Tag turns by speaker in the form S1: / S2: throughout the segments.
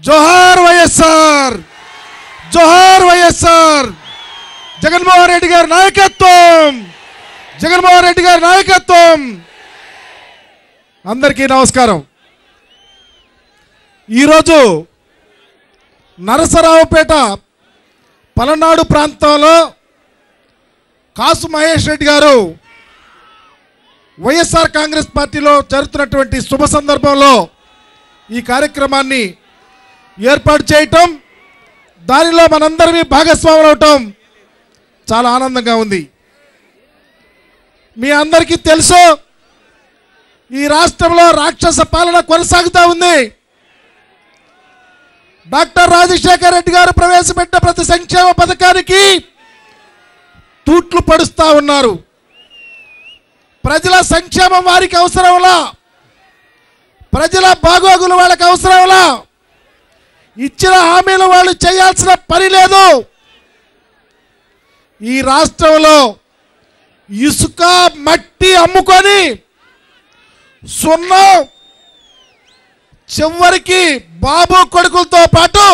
S1: జోహార్ వైఎస్ఆర్, జోహార్ వైఎస్ఆర్. జగన్మోహన్ రెడ్డి గారి నాయకత్వం, జగన్మోహన్ రెడ్డి గారి నాయకత్వం. అందరికీ నమస్కారం. ఈరోజు నరసరావుపేట పలనాడు ప్రాంతంలో కాసు మహేష్ రెడ్డి గారు వైఎస్ఆర్ కాంగ్రెస్ పార్టీలో జరుగుతున్నటువంటి శుభ సందర్భంలో ఈ కార్యక్రమాన్ని ఏర్పాటు చేయటం, దానిలో మనందరినీ భాగస్వాములు అవటం చాలా ఆనందంగా ఉంది. మీ అందరికీ తెలుసు, ఈ రాష్ట్రంలో రాక్షస పాలన కొనసాగుతూ ఉంది. డాక్టర్ రాజశేఖర్ రెడ్డి గారు ప్రవేశపెట్టిన ప్రతి సంక్షేమ పథకానికి తూట్లు పడుస్తూ ఉన్నారు. ప్రజల సంక్షేమం వారికి అవసరంలా, ప్రజల బాగోగులు వాళ్ళకి అవసరంలా, ఇచ్చిన హామీలు వాళ్ళు చేయాల్సిన పని లేదు. ఈ రాష్ట్రంలో ఇసుక మట్టి అమ్ముకొని సున్నం, చివరికి బాబు కొడుకులతో పాటు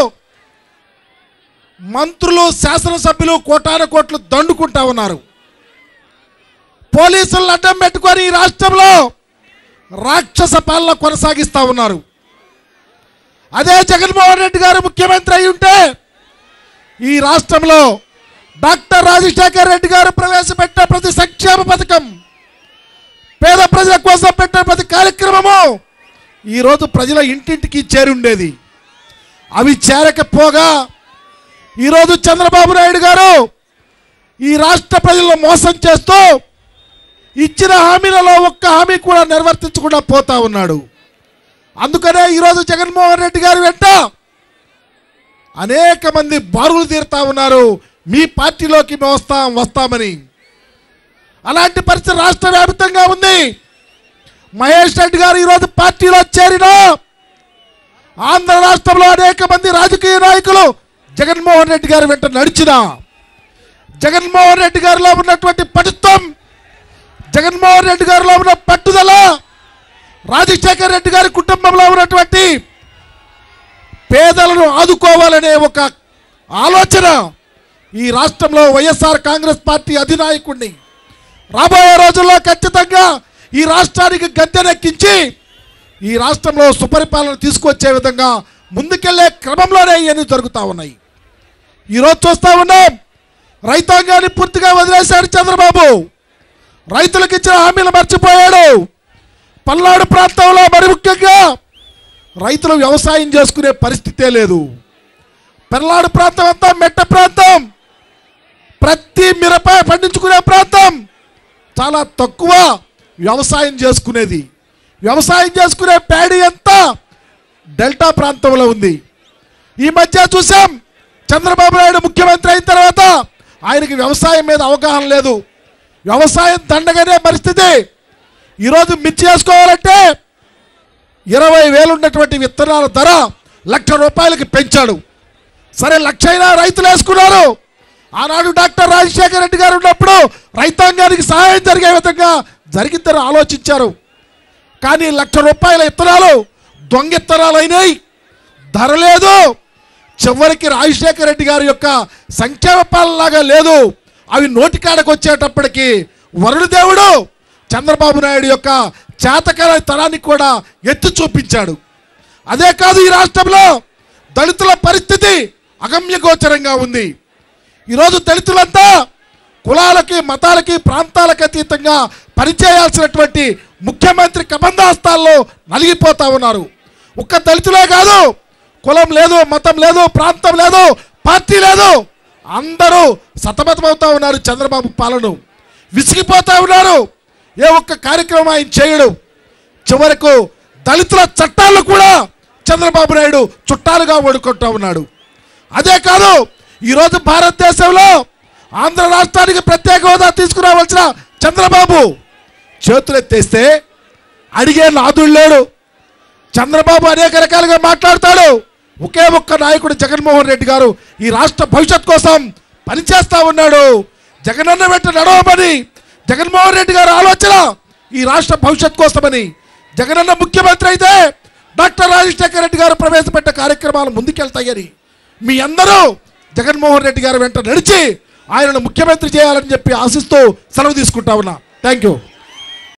S1: మంత్రులు, శాసనసభ్యులు కోటాను కోట్లు దండుకుంటా ఉన్నారు. పోలీసులను అడ్డం పెట్టుకొని ఈ రాష్ట్రంలో రాక్షస పాలన కొనసాగిస్తూ ఉన్నారు. అదే జగన్మోహన్ రెడ్డి గారు ముఖ్యమంత్రి అయి ఉంటే ఈ రాష్ట్రంలో డాక్టర్ రాజశేఖర్ రెడ్డి గారు ప్రవేశపెట్టిన ప్రతి సంక్షేమ పథకం, పేద ప్రజల కోసం పెట్టిన ప్రతి కార్యక్రమము ఈరోజు ప్రజల ఇంటింటికి చేరుండేది. అవి చేరకపోగా ఈరోజు చంద్రబాబు నాయుడు గారు ఈ రాష్ట్ర ప్రజలను మోసం చేస్తూ ఇచ్చిన హామీలలో ఒక్క హామీ కూడా నిర్వర్తించకుండా పోతా ఉన్నాడు. అందుకనే ఈరోజు జగన్మోహన్ రెడ్డి గారి వెంట అనేక మంది బారులు తీరుతా ఉన్నారు, మీ పార్టీలోకి వస్తామని. అలాంటి పరిస్థితి రాష్ట్ర వ్యాప్తంగా ఉంది. మహేష్ రెడ్డి గారు ఈరోజు పార్టీలో చేరిన ఆంధ్ర రాష్ట్రంలో అనేక మంది రాజకీయ నాయకులు జగన్మోహన్ రెడ్డి గారి వెంట నడిచిన, జగన్మోహన్ రెడ్డి గారిలో ఉన్నటువంటి పటుత్వం, జగన్మోహన్ రెడ్డి గారిలో ఉన్న పట్టుదల, రాజశేఖర్ రెడ్డి గారి కుటుంబంలో ఉన్నటువంటి పేదలను ఆదుకోవాలనే ఒక ఆలోచన ఈ రాష్ట్రంలో వైఎస్ఆర్ కాంగ్రెస్ పార్టీ అధినాయకుడిని రాబోయే రోజుల్లో ఖచ్చితంగా ఈ రాష్ట్రానికి గద్దెనెక్కించి ఈ రాష్ట్రంలో సుపరిపాలన తీసుకొచ్చే విధంగా ముందుకెళ్లే క్రమంలోనే ఇవన్నీ జరుగుతూ ఉన్నాయి. ఈరోజు చూస్తూ ఉన్నాం, రైతాంగాన్ని పూర్తిగా వదిలేశాడు చంద్రబాబు. రైతులకు ఇచ్చిన హామీలు మర్చిపోయాడు. పల్నాడు ప్రాంతంలో మరి ముఖ్యంగా రైతులు వ్యవసాయం చేసుకునే పరిస్థితే లేదు. పల్నాడు ప్రాంతం అంతా మెట్ట ప్రాంతం, ప్రతి మిరప పండించుకునే ప్రాంతం, చాలా తక్కువ వ్యవసాయం చేసుకునేది. వ్యవసాయం చేసుకునే ప్యాడీ అంతా డెల్టా ప్రాంతంలో ఉంది. ఈ మధ్య చూసాం, చంద్రబాబు నాయుడు ముఖ్యమంత్రి అయిన తర్వాత ఆయనకి వ్యవసాయం మీద అవగాహన లేదు. వ్యవసాయం దండగనే పరిస్థితి. ఈరోజు మిర్చి వేసుకోవాలంటే 20,000 ఉన్నటువంటి విత్తనాల ధర ₹1,00,000 పెంచాడు. సరే, 1,00,000 అయినా రైతులు వేసుకున్నారు. ఆనాడు డాక్టర్ రాజశేఖర్ రెడ్డి గారు ఉన్నప్పుడు రైతాంగానికి సహాయం జరిగే విధంగా జరిగిద్దని ఆలోచించారు. కానీ ₹1,00,000 విత్తనాలు దొంగ విత్తనాలు అయినాయి, ధర లేదు. చివరికి రాజశేఖర్ రెడ్డి గారి యొక్క సంక్షేమ పాలనలాగా లేదు. అవి నోటికాడకు వచ్చేటప్పటికి వరుణదేవుడు చంద్రబాబు నాయుడు యొక్క చేతకాల తరాన్ని కూడా ఎత్తి చూపించాడు. అదే కాదు, ఈ రాష్ట్రంలో దళితుల పరిస్థితి అగమ్యగోచరంగా ఉంది. ఈరోజు దళితులంతా కులాలకి, మతాలకి, ప్రాంతాలకు అతీతంగా పనిచేయాల్సినటువంటి ముఖ్యమంత్రి కబంధాస్తాల్లో నలిగిపోతా ఉన్నారు. ఒక్క దళితులే కాదు, కులం లేదు, మతం లేదు, ప్రాంతం లేదు, పార్టీ లేదు, అందరూ సతమతమవుతా ఉన్నారు. చంద్రబాబు పాలన విసిగిపోతా ఉన్నారు. ఏ ఒక్క కార్యక్రమం ఆయన చేయడు. చివరకు దళితుల చట్టాలను కూడా చంద్రబాబు నాయుడు చుట్టాలుగా ఓడుకుంటూ ఉన్నాడు. అదే కాదు, ఈరోజు భారతదేశంలో ఆంధ్ర రాష్ట్రానికి ప్రత్యేక హోదా తీసుకురావాల్సిన చంద్రబాబు చేతులెత్తేస్తే అడిగే నాదుడు లేడు. చంద్రబాబు అనేక రకాలుగా మాట్లాడతాడు. ఒకే ఒక్క నాయకుడు జగన్మోహన్ రెడ్డి గారు ఈ రాష్ట్ర భవిష్యత్ కోసం పనిచేస్తా ఉన్నాడు. జగనన్న వెంట నడవమని జగన్మోహన్ రెడ్డి గారి ఆలోచన ఈ రాష్ట్ర భవిష్యత్ కోసమని. జగనన్న ముఖ్యమంత్రి అయితే డాక్టర్ రాజశేఖర రెడ్డి గారు ప్రవేశపెట్టే కార్యక్రమాలు ముందుకెళ్తాయని మీ అందరూ జగన్మోహన్ రెడ్డి గారు వెంట నడిచి ఆయనను ముఖ్యమంత్రి చేయాలని చెప్పి ఆశిస్తూ సెలవు తీసుకుంటా ఉన్నా. Thank you.